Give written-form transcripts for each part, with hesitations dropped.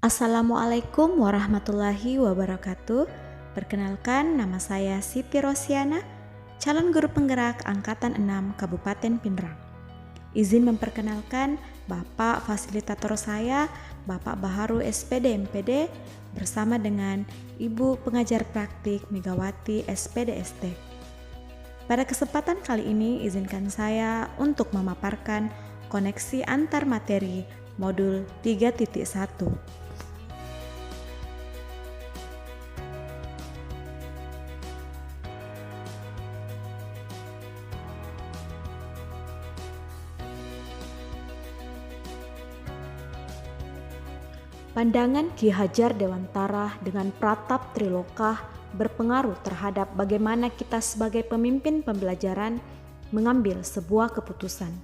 Assalamualaikum warahmatullahi wabarakatuh. Perkenalkan, nama saya Siti Rosiana, calon guru penggerak Angkatan 6 Kabupaten Pindrang. Izin memperkenalkan Bapak fasilitator saya, Bapak Baharu SPD MPD, bersama dengan Ibu Pengajar Praktik Megawati SPD ST. Pada kesempatan kali ini, izinkan saya untuk memaparkan koneksi antar materi modul 3.1. Pandangan Ki Hajar Dewantara dengan Pratap Trilokah berpengaruh terhadap bagaimana kita sebagai pemimpin pembelajaran mengambil sebuah keputusan.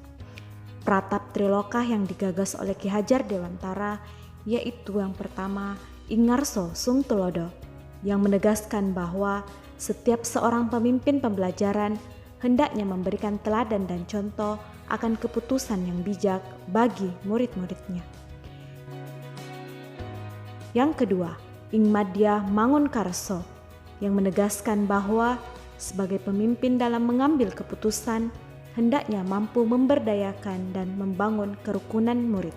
Pratap Trilokah yang digagas oleh Ki Hajar Dewantara yaitu yang pertama Ingarso Sungtulodo yang menegaskan bahwa setiap seorang pemimpin pembelajaran hendaknya memberikan teladan dan contoh akan keputusan yang bijak bagi murid-muridnya. Yang kedua, Ingmadya Mangunkarso yang menegaskan bahwa sebagai pemimpin dalam mengambil keputusan hendaknya mampu memberdayakan dan membangun kerukunan murid.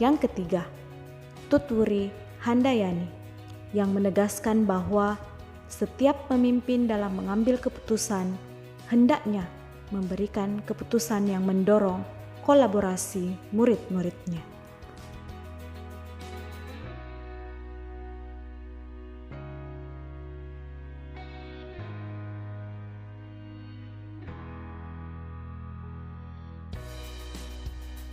Yang ketiga, Tutwuri Handayani yang menegaskan bahwa setiap pemimpin dalam mengambil keputusan hendaknya memberikan keputusan yang mendorong kolaborasi murid-muridnya.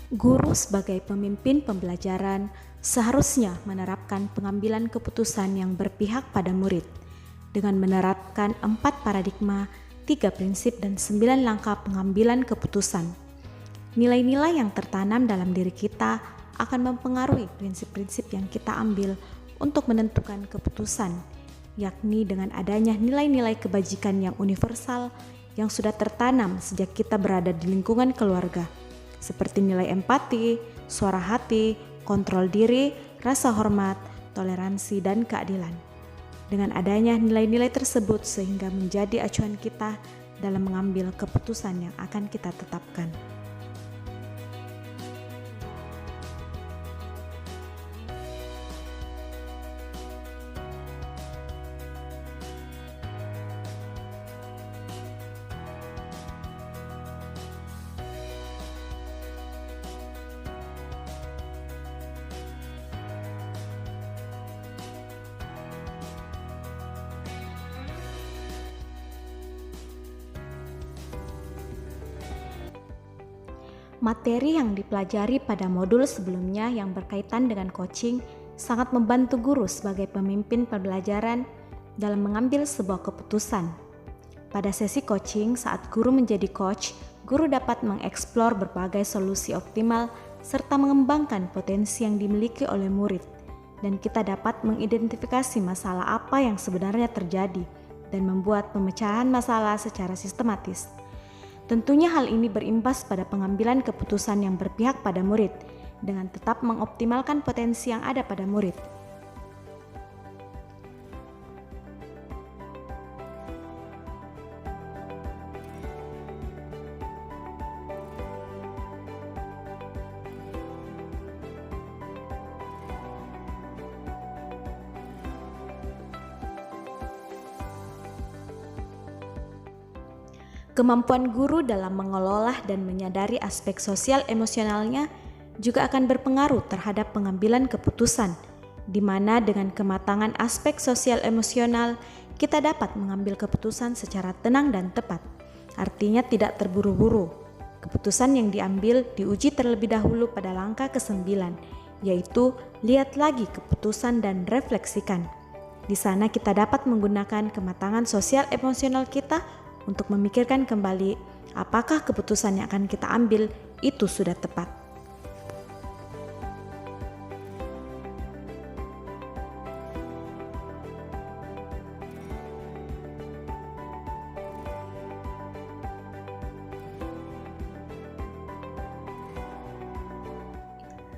Guru sebagai pemimpin pembelajaran seharusnya menerapkan pengambilan keputusan yang berpihak pada murid dengan menerapkan 4 paradigma, 3 prinsip dan 9 langkah pengambilan keputusan. Nilai-nilai yang tertanam dalam diri kita akan mempengaruhi prinsip-prinsip yang kita ambil untuk menentukan keputusan, yakni dengan adanya nilai-nilai kebajikan yang universal yang sudah tertanam sejak kita berada di lingkungan keluarga, seperti nilai empati, suara hati, kontrol diri, rasa hormat, toleransi, dan keadilan. Dengan adanya nilai-nilai tersebut sehingga menjadi acuan kita dalam mengambil keputusan yang akan kita tetapkan. Materi yang dipelajari pada modul sebelumnya yang berkaitan dengan coaching sangat membantu guru sebagai pemimpin pembelajaran dalam mengambil sebuah keputusan. Pada sesi coaching, saat guru menjadi coach, guru dapat mengeksplor berbagai solusi optimal serta mengembangkan potensi yang dimiliki oleh murid, dan kita dapat mengidentifikasi masalah apa yang sebenarnya terjadi dan membuat pemecahan masalah secara sistematis. Tentunya hal ini berimbas pada pengambilan keputusan yang berpihak pada murid dengan tetap mengoptimalkan potensi yang ada pada murid. Kemampuan guru dalam mengelola dan menyadari aspek sosial emosionalnya juga akan berpengaruh terhadap pengambilan keputusan, di mana dengan kematangan aspek sosial emosional kita dapat mengambil keputusan secara tenang dan tepat. Artinya tidak terburu-buru. Keputusan yang diambil diuji terlebih dahulu pada langkah ke-9, yaitu lihat lagi keputusan dan refleksikan. Di sana kita dapat menggunakan kematangan sosial emosional kita untuk memikirkan kembali apakah keputusan yang akan kita ambil itu sudah tepat.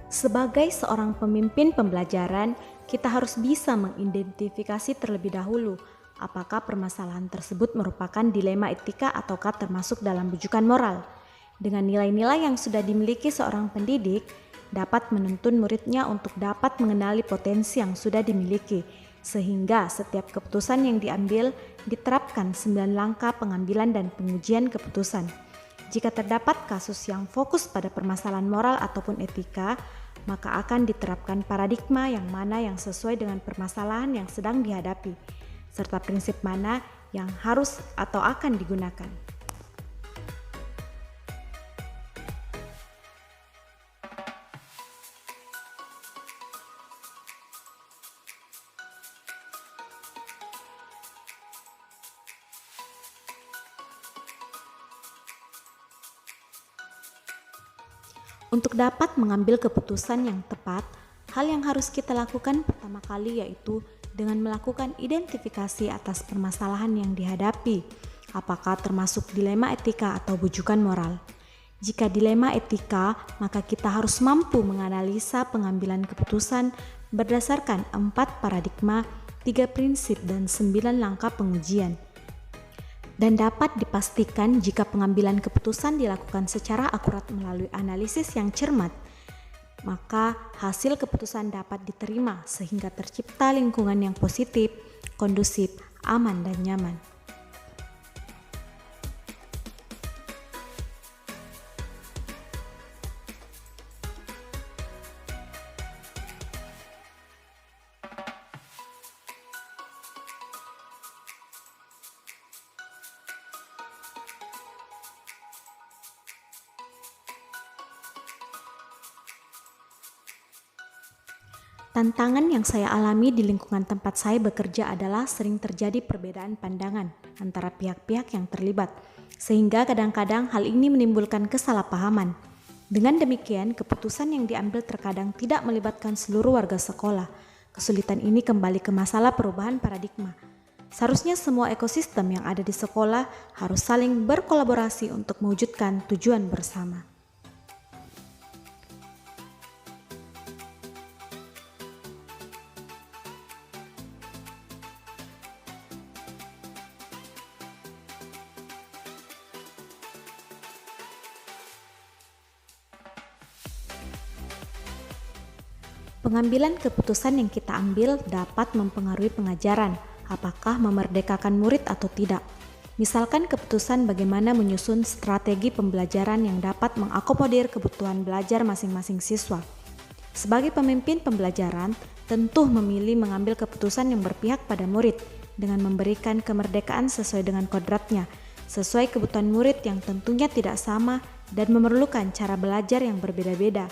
Sebagai seorang pemimpin pembelajaran, kita harus bisa mengidentifikasi terlebih dahulu apakah permasalahan tersebut merupakan dilema etika ataukah termasuk dalam rujukan moral. Dengan nilai-nilai yang sudah dimiliki seorang pendidik, dapat menuntun muridnya untuk dapat mengenali potensi yang sudah dimiliki, sehingga setiap keputusan yang diambil diterapkan 9 langkah pengambilan dan pengujian keputusan. Jika terdapat kasus yang fokus pada permasalahan moral ataupun etika, maka akan diterapkan paradigma yang mana yang sesuai dengan permasalahan yang sedang dihadapi, serta prinsip mana yang harus atau akan digunakan. Untuk dapat mengambil keputusan yang tepat, hal yang harus kita lakukan pertama kali yaitu dengan melakukan identifikasi atas permasalahan yang dihadapi, apakah termasuk dilema etika atau bujukan moral. Jika dilema etika, maka kita harus mampu menganalisa pengambilan keputusan berdasarkan 4 paradigma, 3 prinsip, dan 9 langkah pengujian. Dan dapat dipastikan jika pengambilan keputusan dilakukan secara akurat melalui analisis yang cermat, maka hasil keputusan dapat diterima sehingga tercipta lingkungan yang positif, kondusif, aman, dan nyaman. Tantangan yang saya alami di lingkungan tempat saya bekerja adalah sering terjadi perbedaan pandangan antara pihak-pihak yang terlibat, sehingga kadang-kadang hal ini menimbulkan kesalahpahaman. Dengan demikian, keputusan yang diambil terkadang tidak melibatkan seluruh warga sekolah. Kesulitan ini kembali ke masalah perubahan paradigma. Seharusnya semua ekosistem yang ada di sekolah harus saling berkolaborasi untuk mewujudkan tujuan bersama. Pengambilan keputusan yang kita ambil dapat mempengaruhi pengajaran, apakah memerdekakan murid atau tidak. Misalkan keputusan bagaimana menyusun strategi pembelajaran yang dapat mengakomodir kebutuhan belajar masing-masing siswa. Sebagai pemimpin pembelajaran, tentu memilih mengambil keputusan yang berpihak pada murid dengan memberikan kemerdekaan sesuai dengan kodratnya, sesuai kebutuhan murid yang tentunya tidak sama dan memerlukan cara belajar yang berbeda-beda.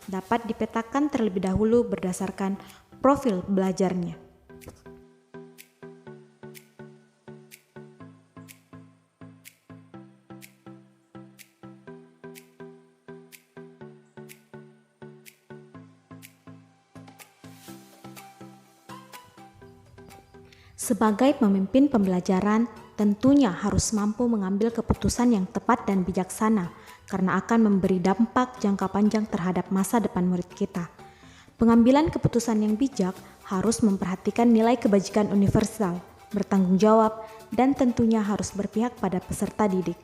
Dapat dipetakan terlebih dahulu berdasarkan profil belajarnya. Sebagai pemimpin pembelajaran, tentunya harus mampu mengambil keputusan yang tepat dan bijaksana, karena akan memberi dampak jangka panjang terhadap masa depan murid kita. Pengambilan keputusan yang bijak harus memperhatikan nilai kebajikan universal, bertanggung jawab, dan tentunya harus berpihak pada peserta didik.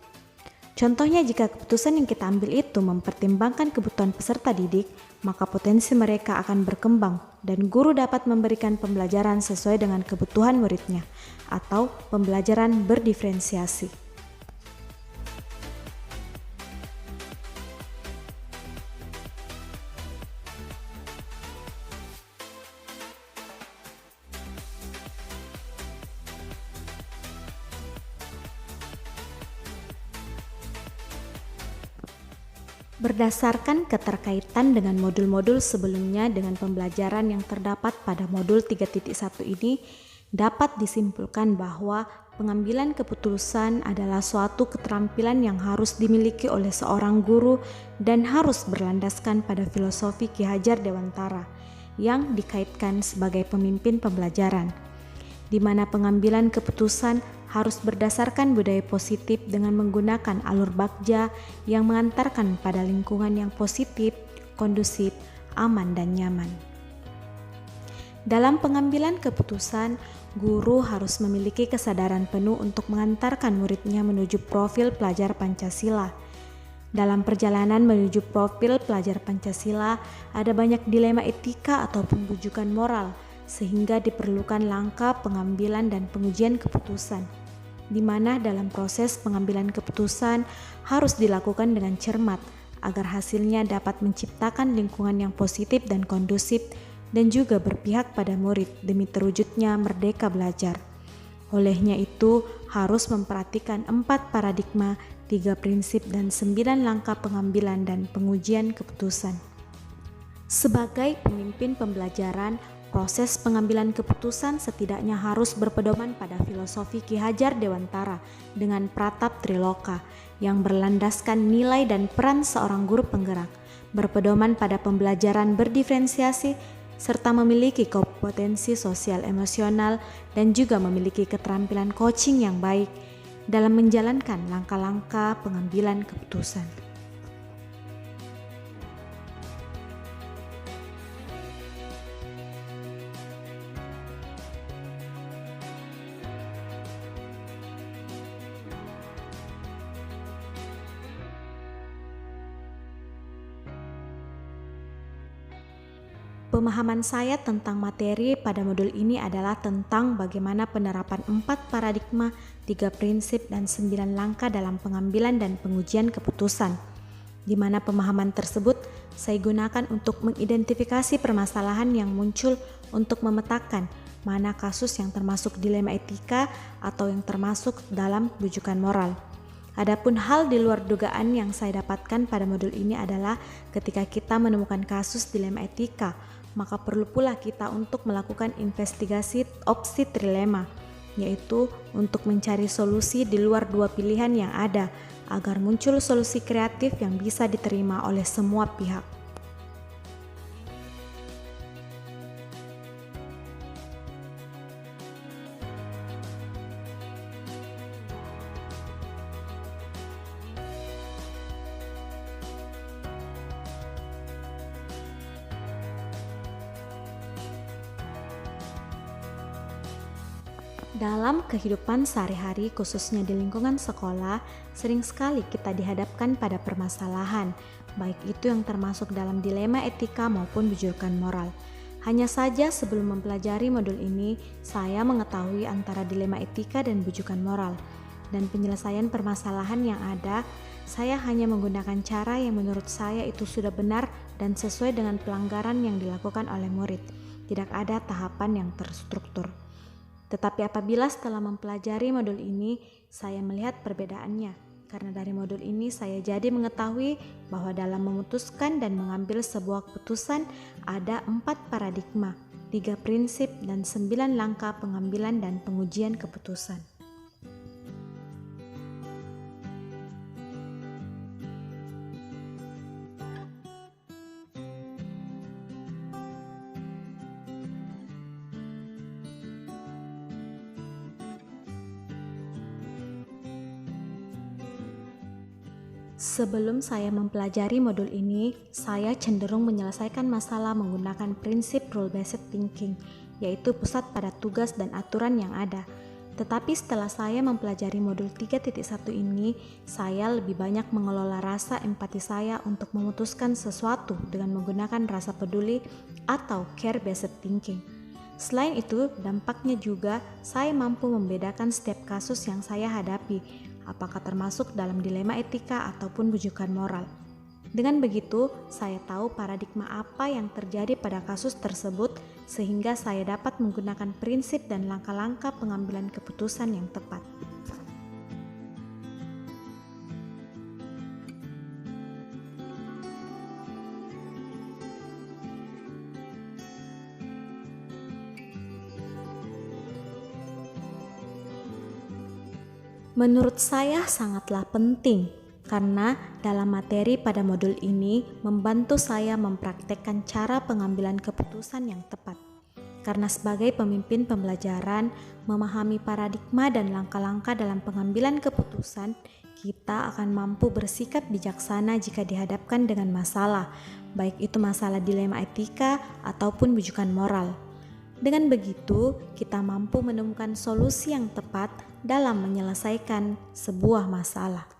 Contohnya, jika keputusan yang kita ambil itu mempertimbangkan kebutuhan peserta didik, maka potensi mereka akan berkembang dan guru dapat memberikan pembelajaran sesuai dengan kebutuhan muridnya atau pembelajaran berdiferensiasi. Berdasarkan keterkaitan dengan modul-modul sebelumnya dengan pembelajaran yang terdapat pada modul 3.1 ini, dapat disimpulkan bahwa pengambilan keputusan adalah suatu keterampilan yang harus dimiliki oleh seorang guru dan harus berlandaskan pada filosofi Ki Hajar Dewantara yang dikaitkan sebagai pemimpin pembelajaran, di mana pengambilan keputusan harus berdasarkan budaya positif dengan menggunakan alur bagja yang mengantarkan pada lingkungan yang positif, kondusif, aman dan nyaman. Dalam pengambilan keputusan, guru harus memiliki kesadaran penuh untuk mengantarkan muridnya menuju profil pelajar Pancasila. Dalam perjalanan menuju profil pelajar Pancasila, ada banyak dilema etika ataupun bujukan moral, sehingga diperlukan langkah pengambilan dan pengujian keputusan, di mana dalam proses pengambilan keputusan harus dilakukan dengan cermat, agar hasilnya dapat menciptakan lingkungan yang positif dan kondusif, dan juga berpihak pada murid demi terwujudnya merdeka belajar. Olehnya itu, harus memperhatikan 4 paradigma, 3 prinsip, dan 9 langkah pengambilan dan pengujian keputusan. Sebagai pemimpin pembelajaran, proses pengambilan keputusan setidaknya harus berpedoman pada filosofi Ki Hajar Dewantara dengan pratap Triloka yang berlandaskan nilai dan peran seorang guru penggerak, berpedoman pada pembelajaran berdiferensiasi, serta memiliki kompetensi sosial emosional dan juga memiliki keterampilan coaching yang baik dalam menjalankan langkah-langkah pengambilan keputusan. Pemahaman saya tentang materi pada modul ini adalah tentang bagaimana penerapan 4 paradigma, 3 prinsip, dan 9 langkah dalam pengambilan dan pengujian keputusan, di mana pemahaman tersebut saya gunakan untuk mengidentifikasi permasalahan yang muncul untuk memetakan mana kasus yang termasuk dilema etika atau yang termasuk dalam bujukan moral. Adapun hal di luar dugaan yang saya dapatkan pada modul ini adalah ketika kita menemukan kasus dilema etika, maka perlu pula kita untuk melakukan investigasi opsi trilema, yaitu untuk mencari solusi di luar 2 pilihan yang ada agar muncul solusi kreatif yang bisa diterima oleh semua pihak. Dalam kehidupan sehari-hari, khususnya di lingkungan sekolah, sering sekali kita dihadapkan pada permasalahan, baik itu yang termasuk dalam dilema etika maupun bujukan moral. Hanya saja sebelum mempelajari modul ini, saya mengetahui antara dilema etika dan bujukan moral. Dan penyelesaian permasalahan yang ada, saya hanya menggunakan cara yang menurut saya itu sudah benar dan sesuai dengan pelanggaran yang dilakukan oleh murid. Tidak ada tahapan yang terstruktur. Tetapi apabila setelah mempelajari modul ini, saya melihat perbedaannya. Karena dari modul ini saya jadi mengetahui bahwa dalam memutuskan dan mengambil sebuah keputusan ada 4 paradigma, 3 prinsip, dan 9 langkah pengambilan dan pengujian keputusan. Sebelum saya mempelajari modul ini, saya cenderung menyelesaikan masalah menggunakan prinsip rule-based thinking, yaitu pusat pada tugas dan aturan yang ada. Tetapi setelah saya mempelajari modul 3.1 ini, saya lebih banyak mengelola rasa empati saya untuk memutuskan sesuatu dengan menggunakan rasa peduli atau care-based thinking. Selain itu, dampaknya juga saya mampu membedakan setiap kasus yang saya hadapi, apakah termasuk dalam dilema etika ataupun bujukan moral. Dengan begitu, saya tahu paradigma apa yang terjadi pada kasus tersebut sehingga saya dapat menggunakan prinsip dan langkah-langkah pengambilan keputusan yang tepat. Menurut saya sangatlah penting karena dalam materi pada modul ini membantu saya mempraktekkan cara pengambilan keputusan yang tepat. Karena sebagai pemimpin pembelajaran, memahami paradigma dan langkah-langkah dalam pengambilan keputusan, kita akan mampu bersikap bijaksana jika dihadapkan dengan masalah, baik itu masalah dilema etika ataupun bujukan moral. Dengan begitu, kita mampu menemukan solusi yang tepat dalam menyelesaikan sebuah masalah.